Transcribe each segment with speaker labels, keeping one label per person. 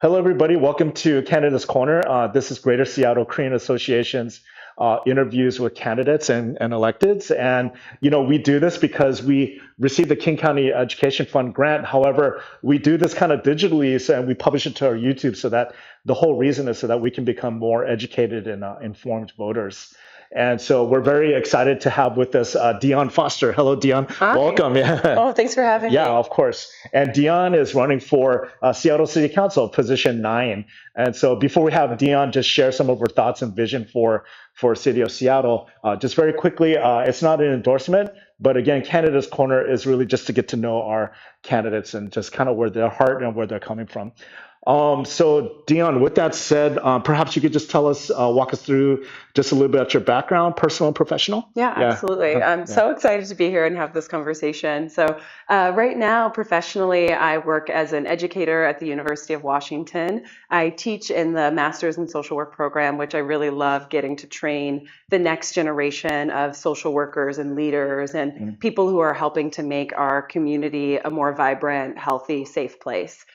Speaker 1: Hello, everybody. Welcome to Canada's Corner. This is Greater Seattle Korean Association's interviews with candidates and electeds. And, we do this because we received the King County Education Fund grant. However, we do this kind of digitally and we publish it to our YouTube so that the whole reason is so that we can become more educated and informed voters. And so we're very excited to have with us Dionne Foster. Hello, Dionne.
Speaker 2: Hi.
Speaker 1: Welcome. Yeah.
Speaker 2: Oh, thanks for having
Speaker 1: Yeah,
Speaker 2: me.
Speaker 1: of course. And Dion is running for Seattle City Council, position 9. And so before we have Dion just share some of her thoughts and vision for City of Seattle, just very quickly, it's not an endorsement, but again, Canada's Corner is really just to get to know our candidates and just kind of where their heart and where they're coming from. So Dion, with that said, perhaps you could just tell us, walk us through just a little bit about your background, personal and professional.
Speaker 2: Yeah,
Speaker 1: Yeah.
Speaker 2: absolutely. I'm
Speaker 1: Yeah.
Speaker 2: so excited to be here and have this conversation. Right now, professionally, I work as an educator at the University of Washington. I teach in the Master's in Social Work program, which I really love getting to train the next generation of social workers and leaders and
Speaker 1: Mm.
Speaker 2: people who are helping to make our community a more vibrant, healthy, safe place.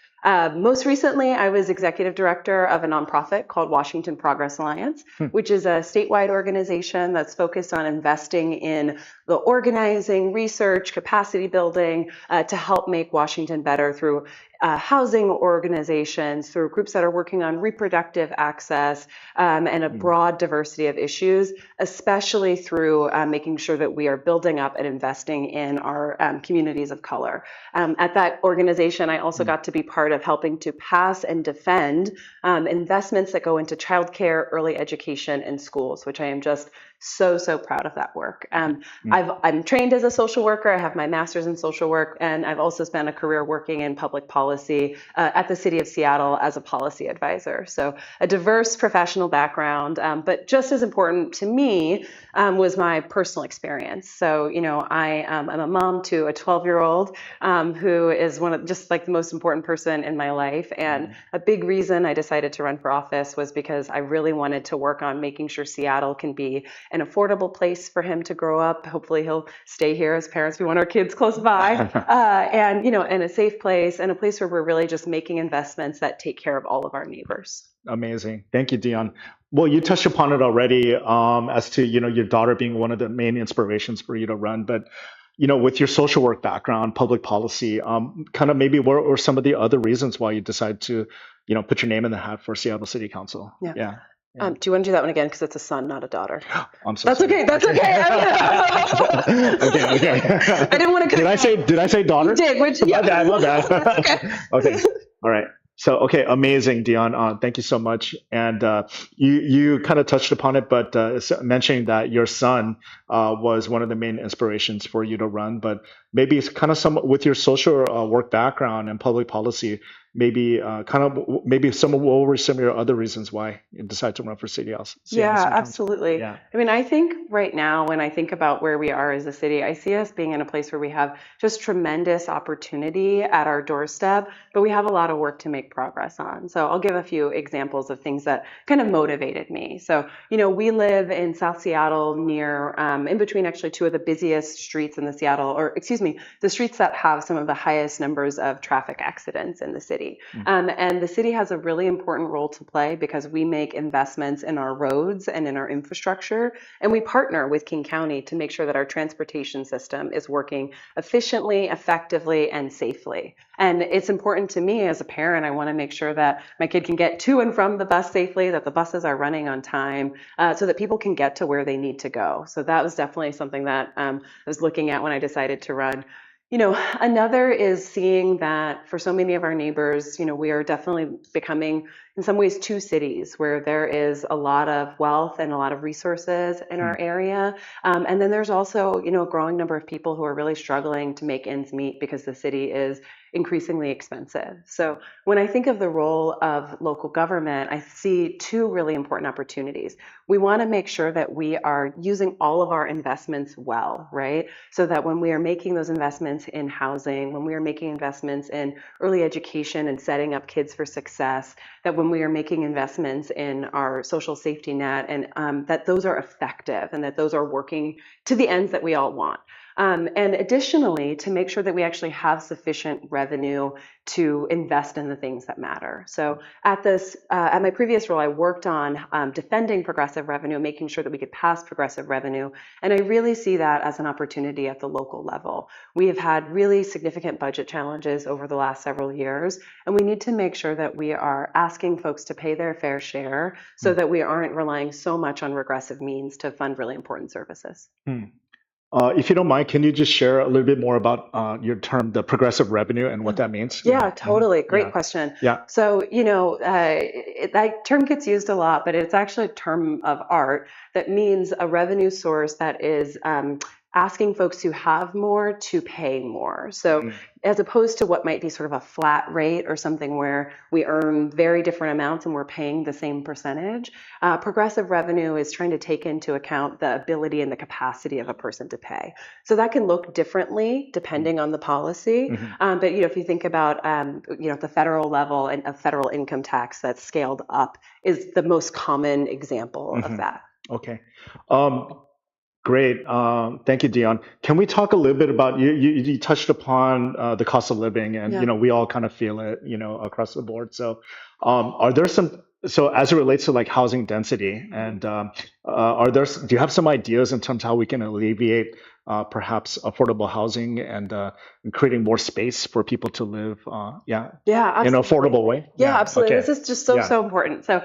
Speaker 2: Most recently, I was executive director of a nonprofit called Washington Progress Alliance,
Speaker 1: Hmm.
Speaker 2: which is a statewide organization that's focused on investing in the organizing, research, capacity building to help make Washington better through housing organizations, through groups that are working on reproductive access and a
Speaker 1: Mm.
Speaker 2: broad diversity of issues, especially through making sure that we are building up and investing in our communities of color. At that organization, I also
Speaker 1: Mm.
Speaker 2: got to be part of helping to pass and defend investments that go into childcare, early education, and schools, which I am just so proud of that work.
Speaker 1: Mm.
Speaker 2: I'm trained as a social worker. I have my master's in social work, and I've also spent a career working in public policy at the City of Seattle as a policy advisor. So a diverse professional background, but just as important to me was my personal experience. So, I'm a mom to a 12-year-old who is one of just like the most important person in my life. And
Speaker 1: Mm.
Speaker 2: a big reason I decided to run for office was because I really wanted to work on making sure Seattle can be an affordable place for him to grow up. Hopefully he'll stay here. As parents, we want our kids close by, and a safe place and a place where we're really just making investments that take care of all of our neighbors.
Speaker 1: Amazing. Thank you, Dion. Well, you touched upon it already, as to, your daughter being one of the main inspirations for you to run. But, with your social work background, public policy, kind of maybe what were some of the other reasons why you decided to, put your name in the hat for Seattle City Council?
Speaker 2: Yeah.
Speaker 1: Yeah. Yeah.
Speaker 2: Do you want to do that one again? Because it's a son, not a daughter.
Speaker 1: I'm so
Speaker 2: That's
Speaker 1: sorry.
Speaker 2: okay. That's okay.
Speaker 1: Okay, okay.
Speaker 2: I didn't want to.
Speaker 1: Did I say daughter?
Speaker 2: You did, which yeah.
Speaker 1: My bad, my bad.
Speaker 2: That's okay.
Speaker 1: Okay. All right. So, okay, amazing, Dion. Thank you so much. And you kind of touched upon it, but mentioning that your son was one of the main inspirations for you to run. But maybe it's kind of some with your social work background and public policy. Maybe what were some of your other reasons why you decided to run for
Speaker 2: Yeah,
Speaker 1: Seattle City Council?
Speaker 2: absolutely.
Speaker 1: Yeah.
Speaker 2: I mean, I think right now, when I think about where we are as a city, I see us being in a place where we have just tremendous opportunity at our doorstep, but we have a lot of work to make progress on. So I'll give a few examples of things that kind of motivated me. So, we live in South Seattle near, in between actually two of the busiest streets in the Seattle, or excuse me, the streets that have some of the highest numbers of traffic accidents in the city.
Speaker 1: Mm.
Speaker 2: And the city has a really important role to play because we make investments in our roads and in our infrastructure, and we partner with King County to make sure that our transportation system is working efficiently, effectively, and safely. And it's important to me as a parent. I want to make sure that my kid can get to and from the bus safely, that the buses are running on time, so that people can get to where they need to go. So that was definitely something that I was looking at when I decided to run. Another is seeing that for so many of our neighbors, we are definitely becoming, in some ways, two cities where there is a lot of wealth and a lot of resources in
Speaker 1: Mm.
Speaker 2: our area. And then there's also, a growing number of people who are really struggling to make ends meet because the city is increasingly expensive. So when I think of the role of local government, I see two really important opportunities. We want to make sure that we are using all of our investments well, right? So that when we are making those investments in housing, when we are making investments in early education and setting up kids for success, that when we are making investments in our social safety net and that those are effective and that those are working to the ends that we all want. And additionally, to make sure that we actually have sufficient revenue to invest in the things that matter. So at my previous role, I worked on defending progressive revenue, making sure that we could pass progressive revenue. And I really see that as an opportunity at the local level. We have had really significant budget challenges over the last several years, and we need to make sure that we are asking folks to pay their fair share so that we aren't relying so much on regressive means to fund really important services.
Speaker 1: Hmm. If you don't mind, can you just share a little bit more about your term, the progressive revenue, and what that means?
Speaker 2: Yeah, totally. Great
Speaker 1: Yeah.
Speaker 2: question.
Speaker 1: Yeah.
Speaker 2: So, that term gets used a lot, but it's actually a term of art that means a revenue source that is asking folks who have more to pay more. So, as opposed to what might be sort of a flat rate or something where we earn very different amounts and we're paying the same percentage, progressive revenue is trying to take into account the ability and the capacity of a person to pay. So that can look differently depending on the policy. But if you think about the federal level and a federal income tax that's scaled up is the most common example of that.
Speaker 1: Okay. Great. Thank you, Dionne. Can we talk a little bit about you touched upon the cost of living, and we all kind of feel it, across the board. So, are there so as it relates to like housing density, and do you have some ideas in terms of how we can alleviate perhaps affordable housing and creating more space for people to live, in an affordable way?
Speaker 2: Yeah, absolutely.
Speaker 1: Okay.
Speaker 2: This is just so important. So,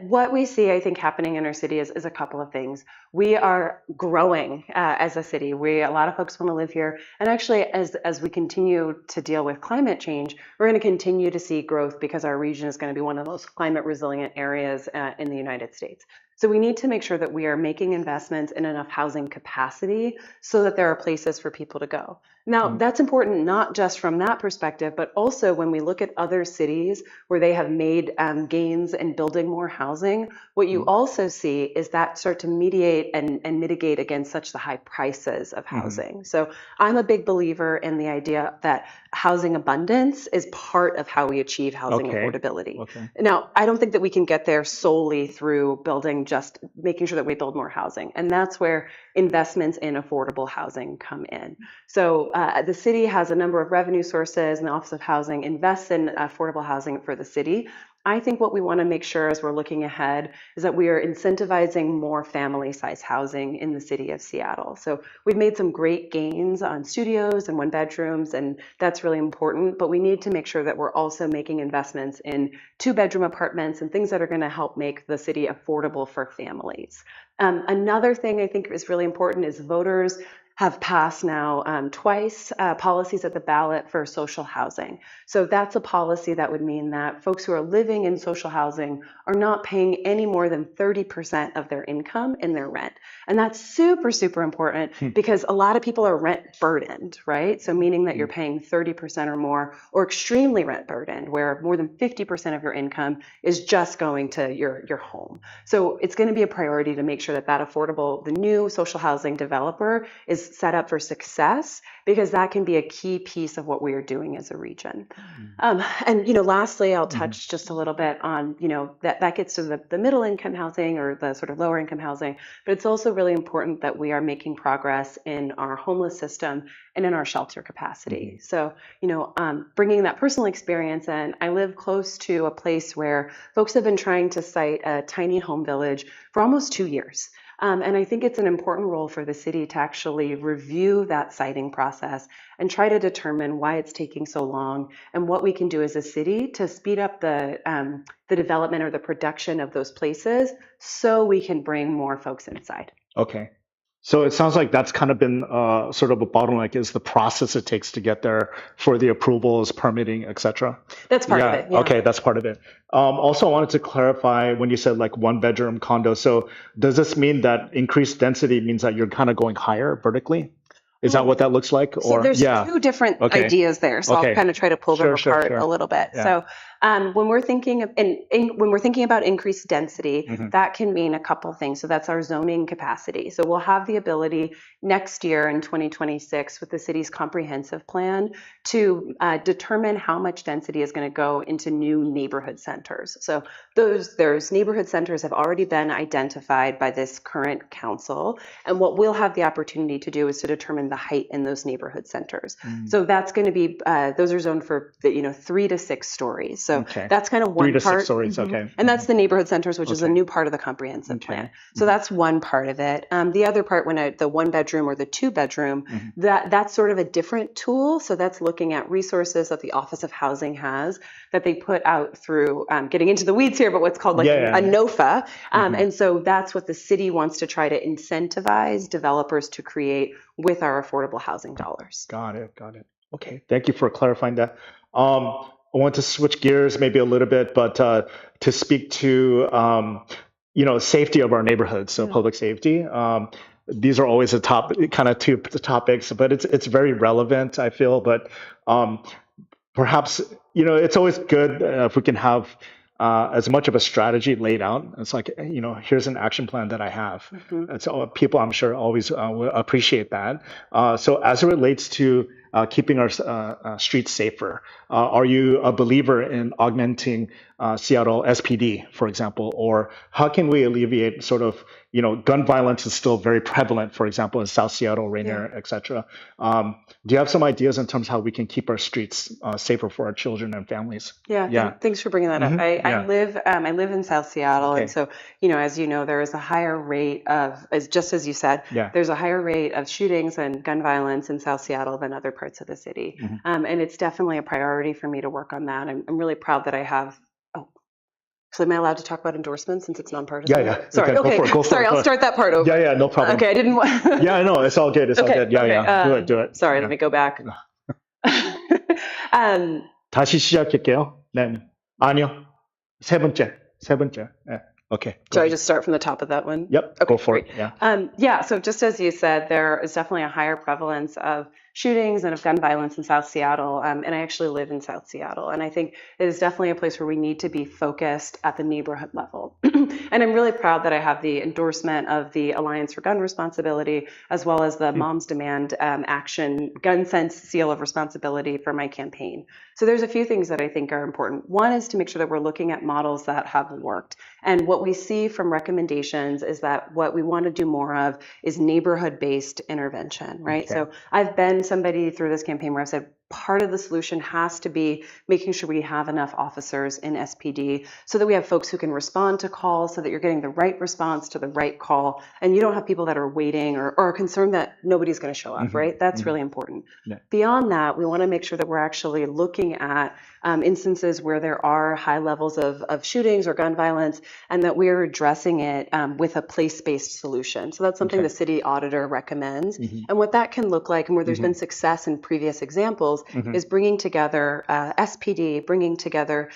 Speaker 2: what we see, I think, happening in our city is a couple of things. We are growing as a city. A lot of folks want to live here, and actually, as we continue to deal with climate change, we're going to continue to see growth because our region is going to be one of those climate resilient areas in the United States. So we need to make sure that we are making investments in enough housing capacity so that there are places for people to go. Now, that's important not just from that perspective, but also when we look at other cities where they have made gains in building more housing, what you also see is that start to mediate and mitigate against such the high prices of housing. So I'm a big believer in the idea that housing abundance is part of how we achieve housing affordability. Now, I don't think that we can get there solely through just making sure that we build more housing. And that's where investments in affordable housing come in. So the city has a number of revenue sources, and the Office of Housing invests in affordable housing for the city. I think what we want to make sure as we're looking ahead is that we are incentivizing more family-size housing in the city of Seattle. So we've made some great gains on studios and one bedrooms, and that's really important, but we need to make sure that we're also making investments in two-bedroom apartments and things that are going to help make the city affordable for families. Another thing I think is really important is voters have passed now twice policies at the ballot for social housing. So that's a policy that would mean that folks who are living in social housing are not paying any more than 30% of their income in their rent. And that's super, super important because a lot of people are rent burdened, right? So meaning that you're paying 30% or more, or extremely rent burdened, where more than 50% of your income is just going to your home. So it's going to be a priority to make sure that the new social housing developer is set up for success, because that can be a key piece of what we are doing as a region. And lastly, I'll touch just a little bit on that gets to the middle income housing or the sort of lower income housing, but it's also really important that we are making progress in our homeless system and in our shelter capacity. So bringing that personal experience in, I live close to a place where folks have been trying to site a tiny home village for almost 2 years. And I think it's an important role for the city to actually review that siting process and try to determine why it's taking so long and what we can do as a city to speed up the development or the production of those places so we can bring more folks inside.
Speaker 1: Okay. So it sounds like that's kind of been sort of a bottleneck, is the process it takes to get there for the approvals, permitting, et cetera.
Speaker 2: That's part of it. Yeah.
Speaker 1: Okay, that's part of it. Also, I wanted to clarify when you said like one bedroom condo. So does this mean that increased density means that you're kind of going higher vertically? Is that what that looks like?
Speaker 2: So there's two different ideas there. So I'll kind of try to pull them apart a little bit. Yeah. So When we're thinking of, when we're thinking about increased density,
Speaker 1: Hmm.
Speaker 2: that can mean a couple things. So that's our zoning capacity. So we'll have the ability next year in 2026 with the city's comprehensive plan to determine how much density is going to go into new neighborhood centers. So those neighborhood centers have already been identified by this current council, and what we'll have the opportunity to do is to determine the height in those neighborhood centers. So that's going to be those are zoned for 3 to 6 stories. So
Speaker 1: Okay.
Speaker 2: that's kind of
Speaker 1: 3
Speaker 2: one
Speaker 1: to 6
Speaker 2: part.
Speaker 1: stories. Okay.
Speaker 2: And that's the neighborhood centers, which is a
Speaker 1: Okay.
Speaker 2: new part of the comprehensive
Speaker 1: Okay.
Speaker 2: plan. So that's one part of it. The other part, the 1 bedroom or the 2 bedroom,
Speaker 1: Mhm.
Speaker 2: that's sort of a different tool. So that's looking at resources that the Office of Housing has that they put out through getting into the weeds here, but what's called like
Speaker 1: Yeah.
Speaker 2: a NOFA.
Speaker 1: Mhm.
Speaker 2: And so that's what the city wants to try to incentivize developers to create with our affordable housing dollars.
Speaker 1: Got it. Got it. Okay. Thank you for clarifying that. I want to switch gears maybe a little bit, but to speak to safety of our neighborhoods, so
Speaker 2: Yeah.
Speaker 1: public safety. These are always the top kind of two topics, but it's very relevant, I feel. But um, perhaps it's always good if we can have as much of a strategy laid out. It's like here's an action plan that I have.
Speaker 2: Mhm.
Speaker 1: And so people, I'm sure, always will appreciate that. So as it relates to keeping our streets safer, are you a believer in augmenting Seattle SPD, for example, or how can we alleviate sort of gun violence is still very prevalent, for example, in South Seattle, Rainier, etc. Do you have some ideas in terms of how we can keep our streets safer for our children and families?
Speaker 2: Yeah,
Speaker 1: Yeah.
Speaker 2: thanks for bringing that up.
Speaker 1: Hmm.
Speaker 2: I
Speaker 1: Yeah.
Speaker 2: live in South Seattle, and
Speaker 1: Okay.
Speaker 2: so as you know, there is a higher rate of, just as you said,
Speaker 1: Yeah.
Speaker 2: there's a higher rate of shootings and gun violence in South Seattle than other parts of the city,
Speaker 1: Hmm.
Speaker 2: and it's definitely a priority for me to work on that. I'm really proud that I have. Oh, so am I allowed to talk about endorsements since it's
Speaker 1: Yeah.
Speaker 2: nonpartisan?
Speaker 1: Yeah.
Speaker 2: Sorry.
Speaker 1: Okay. Go
Speaker 2: Okay.
Speaker 1: for it. Go for
Speaker 2: Sorry.
Speaker 1: it.
Speaker 2: I'll
Speaker 1: Go ahead.
Speaker 2: start that part over.
Speaker 1: Yeah. Yeah. No problem.
Speaker 2: Okay. I didn't want.
Speaker 1: Yeah. I know. It's all good. It's all
Speaker 2: Okay.
Speaker 1: good. Yeah.
Speaker 2: Okay.
Speaker 1: Yeah. Do it. Do it.
Speaker 2: Sorry. Let
Speaker 1: Yeah.
Speaker 2: me go back. um,
Speaker 1: 다시 시작할게요. 네. 아니요. 세 번째. 세 번째. 네. Okay. Go
Speaker 2: Should I
Speaker 1: ahead.
Speaker 2: just start from the top of that one?
Speaker 1: Yep.
Speaker 2: Okay,
Speaker 1: Go for
Speaker 2: great.
Speaker 1: it. Yeah.
Speaker 2: Yeah, so just as you said, there is definitely a higher prevalence of shootings and of gun violence in South Seattle. And I actually live in South Seattle. And I think it is definitely a place where we need to be focused at the neighborhood level. And I'm really proud that I have the endorsement of the Alliance for Gun Responsibility, as well as the Moms Demand Action Gun Sense Seal of Responsibility for my campaign. So there's a few things that I think are important. One is to make sure that we're looking at models that have worked. And what we see from recommendations is that what we want to do more of is neighborhood-based intervention, right?
Speaker 1: Okay.
Speaker 2: So I've been somebody through this campaign where I've said part of the solution has to be making sure we have enough officers in SPD so that we have folks who can respond to calls, so that you're getting the right response to the right call, and you don't have people that are waiting or are concerned that nobody's going to show up, right? That's really important.
Speaker 1: Yeah.
Speaker 2: Beyond that, we want to make sure that we're actually looking at instances where there are high levels of shootings or gun violence, and that we're addressing it with a place-based solution. So that's something
Speaker 1: Okay.
Speaker 2: the city auditor recommends. And what that can look like, and where there's been success in previous examples, is bringing together SPD, bringing together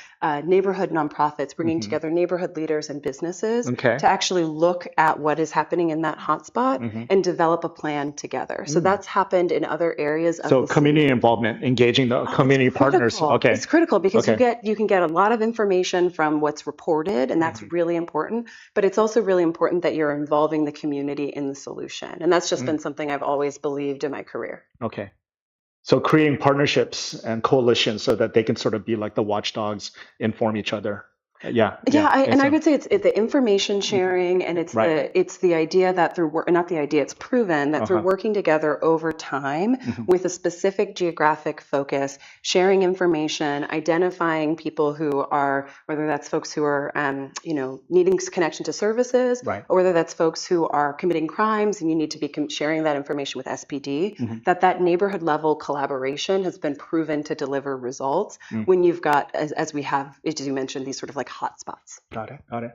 Speaker 2: neighborhood nonprofits, bringing together neighborhood leaders and businesses
Speaker 1: Okay.
Speaker 2: to actually look at what is happening in that hotspot and develop a plan together. So that's happened in other areas of
Speaker 1: So
Speaker 2: the city.
Speaker 1: community involvement, engaging the community partners.
Speaker 2: Critical.
Speaker 1: Okay.
Speaker 2: It's critical because
Speaker 1: Okay.
Speaker 2: you can get a lot of information from what's reported, and that's really important. But it's also really important that you're involving the community in the solution, and that's just been something I've always believed in my career.
Speaker 1: Okay. So creating partnerships and coalitions so that they can sort of be like the watchdogs, inform each other. Yeah.
Speaker 2: Yeah, and I
Speaker 1: So-
Speaker 2: would say it's the information sharing, and it's
Speaker 1: Right.
Speaker 2: the idea that through not the idea, it's proven that through working together over time with a specific geographic focus, sharing information, identifying people who are, whether that's folks who are needing connection to services,
Speaker 1: Right.
Speaker 2: or whether that's folks who are committing crimes, and you need to be sharing that information with SPD. That neighborhood level collaboration has been proven to deliver results when you've got, as we have, as you mentioned, these sort of like hotspots.
Speaker 1: Got it. Got it.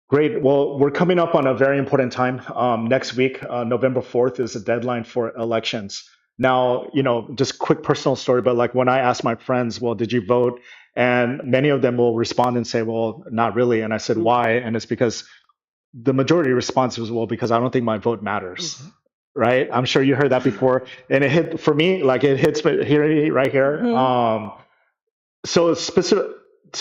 Speaker 1: Great. Well, we're coming up on a very important time. Next week, November 4th, is the deadline for elections. Now, just quick personal story, but like when I ask my friends, well, did you vote? And many of them will respond and say, well, not really. And I said, why? And it's because the majority response was, well, because I don't think my vote matters. Right? I'm sure you heard that before. And it hit, for me, like it hits here, right here. So it's specific.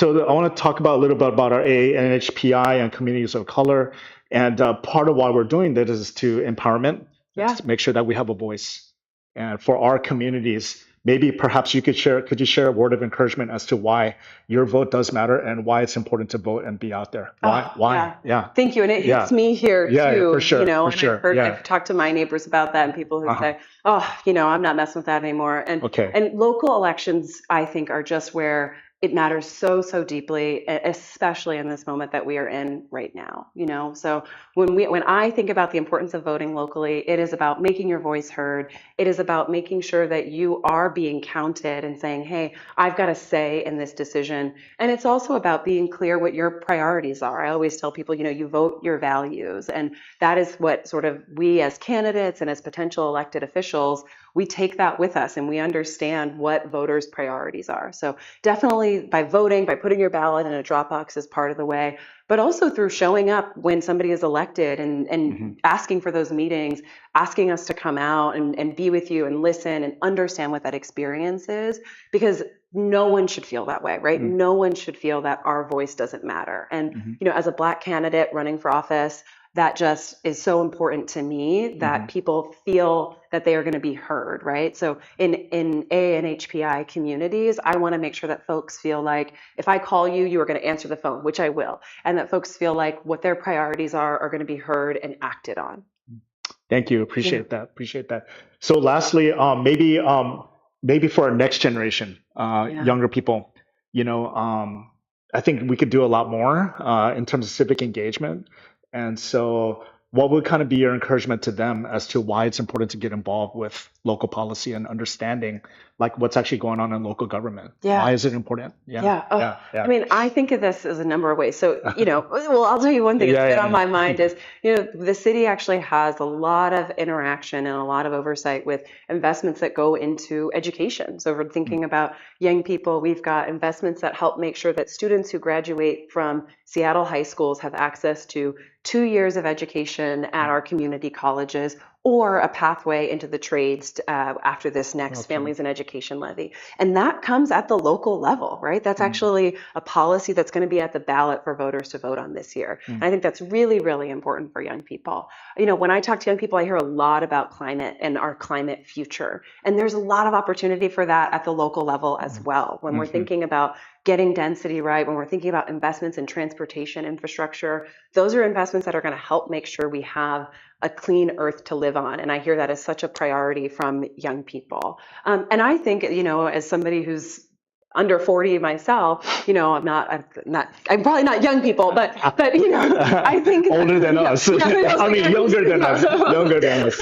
Speaker 1: I want to talk about a little bit about our ANHPI and communities of color. And part of why we're doing this is to empowerment,
Speaker 2: Yeah.
Speaker 1: to make sure that we have a voice. And for our communities, maybe perhaps could you share a word of encouragement as to why your vote does matter and why it's important to vote and be out there? Why?
Speaker 2: Oh,
Speaker 1: Why?
Speaker 2: yeah.
Speaker 1: Yeah.
Speaker 2: Thank you. And it hits
Speaker 1: Yeah.
Speaker 2: me here
Speaker 1: Yeah,
Speaker 2: too,
Speaker 1: for sure. For
Speaker 2: and
Speaker 1: sure.
Speaker 2: I've
Speaker 1: Yeah.
Speaker 2: talked to my neighbors about that and people who
Speaker 1: Uh-huh.
Speaker 2: say, oh, I'm not messing with that anymore.
Speaker 1: Okay.
Speaker 2: And local elections, I think, are just where it matters so, so deeply, especially in this moment that we are in right now, So when I think about the importance of voting locally, it is about making your voice heard. It is about making sure that you are being counted and saying, hey, I've got a say in this decision. And it's also about being clear what your priorities are. I always tell people, you vote your values. And that is what sort of we as candidates and as potential elected officials, we take that with us and we understand what voters' priorities are. So definitely by voting, by putting your ballot in a drop box is part of the way, but also through showing up when somebody is elected and asking for those meetings, asking us to come out and be with you and listen and understand what that experience is, because no one should feel that way, right?
Speaker 1: Mm-hmm.
Speaker 2: No one should feel that our voice doesn't matter. And, as a Black candidate running for office, that just is so important to me that people feel that they are going to be heard, right? So in A and HPI communities, I want to make sure that folks feel like if I call you, you are going to answer the phone, which I will, and that folks feel like what their priorities are going to be heard and acted on.
Speaker 1: Thank you. Appreciate that. Appreciate that. So lastly, maybe for our next generation, younger people, I think we could do a lot more in terms of civic engagement. And so what would kind of be your encouragement to them as to why it's important to get involved with local policy and understanding like what's actually going on in local government?
Speaker 2: Yeah.
Speaker 1: Why is it important?
Speaker 2: Yeah.
Speaker 1: Yeah.
Speaker 2: I mean, I think of this as a number of ways. So, well, I'll tell you one thing that's been on my mind is, the city actually has a lot of interaction and a lot of oversight with investments that go into education. So we're thinking about young people. We've got investments that help make sure that students who graduate from Seattle high schools have access to 2 years of education at our community colleges or a pathway into the trades after this next Families and Education Levy. And that comes at the local level, right? That's actually a policy that's going to be at the ballot for voters to vote on this year. And I think that's really, really important for young people. When I talk to young people, I hear a lot about climate and our climate future. And there's a lot of opportunity for that at the local level as well. When we're thinking about getting density right, when we're thinking about investments in transportation infrastructure, those are investments that are going to help make sure we have a clean earth to live on. And I hear that as such a priority from young people. And I think, as somebody who's under 40 myself, I'm probably not young people, but I think
Speaker 1: older than us. I mean, younger than us. Younger than us.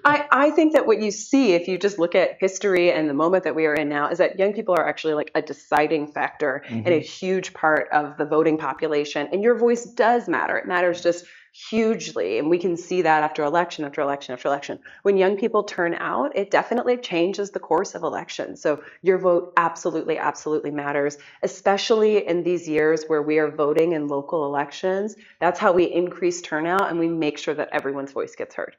Speaker 2: I think that what you see, if you just look at history and the moment that we are in now, is that young people are actually like a deciding factor and a huge part of the voting population. And your voice does matter. It matters just hugely. And we can see that after election, after election, after election. When young people turn out, it definitely changes the course of elections. So your vote absolutely, absolutely matters, especially in these years where we are voting in local elections. That's how we increase turnout and we make sure that everyone's voice gets heard.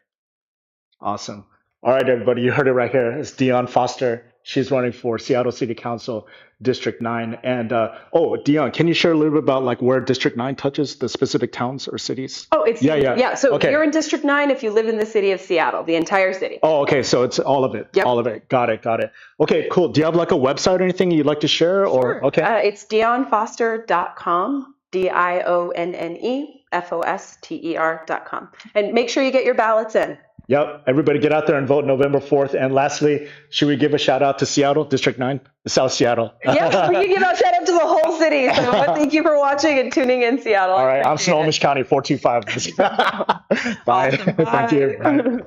Speaker 1: Awesome. All right, everybody, you heard it right here. It's Dionne Foster. She's running for Seattle City Council, District 9. And Dionne, can you share a little bit about like where District 9 touches the specific towns or cities?
Speaker 2: Oh, it's yeah. So you're in District 9 if you live in the city of Seattle, the entire city.
Speaker 1: Oh, okay. So it's all of it.
Speaker 2: Yep.
Speaker 1: All of it. Got it. Got it. Okay, cool. Do you have like a website or anything you'd like to share?
Speaker 2: Sure.
Speaker 1: Or okay.
Speaker 2: It's DionneFoster.com. DionneFoster.com. And make sure you get your ballots in.
Speaker 1: Yep. Everybody get out there and vote November 4th. And lastly, should we give a shout out to Seattle, District 9, South Seattle?
Speaker 2: Yes, we can give a shout out to the whole city. So thank you for watching and tuning in, Seattle.
Speaker 1: All right. I'm Snohomish County, 425. Bye.
Speaker 2: Awesome. Bye.
Speaker 1: Thank you. Bye.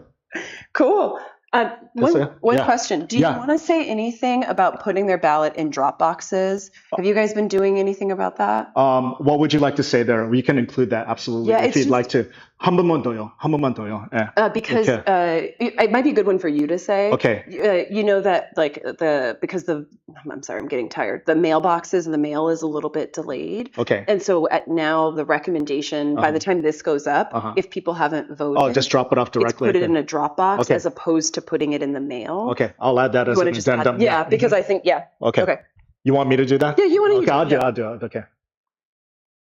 Speaker 2: Cool. One question. Do you
Speaker 1: Yeah.
Speaker 2: want to say anything about putting their ballot in drop boxes? Have you guys been doing anything about that?
Speaker 1: What would you like to say there? We can include that absolutely
Speaker 2: Yeah,
Speaker 1: if you'd like to. 한 번만 더요. 한 번만 더요.
Speaker 2: Because it might be a good one for you to say.
Speaker 1: Okay.
Speaker 2: You know that I'm sorry, I'm getting tired. The mailboxes and the mail is a little bit delayed.
Speaker 1: Okay.
Speaker 2: And so now the recommendation by the time this goes up, if people haven't voted,
Speaker 1: just drop it off directly.
Speaker 2: Put it in a drop box as opposed to putting it in the mail.
Speaker 1: Okay, I'll add that as an addendum.
Speaker 2: Because I think
Speaker 1: Okay. You want me to do that?
Speaker 2: Yeah, you want to
Speaker 1: Okay,
Speaker 2: use it. Yeah.
Speaker 1: I'll do it. Okay.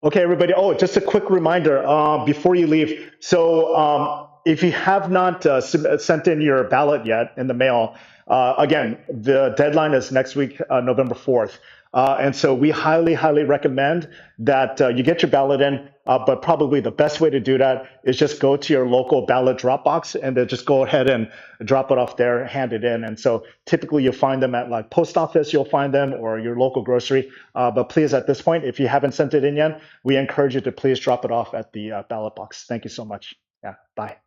Speaker 1: Okay, everybody. Oh, just a quick reminder before you leave. So, if you have not sent in your ballot yet in the mail, again, the deadline is next week, November 4th. And so we highly, highly recommend that you get your ballot in. But probably the best way to do that is just go to your local ballot drop box and then just go ahead and drop it off there, hand it in. And so typically you'll find them at like post office, you'll find them, or your local grocery. But please, at this point, if you haven't sent it in yet, we encourage you to please drop it off at the ballot box. Thank you so much. Yeah, bye.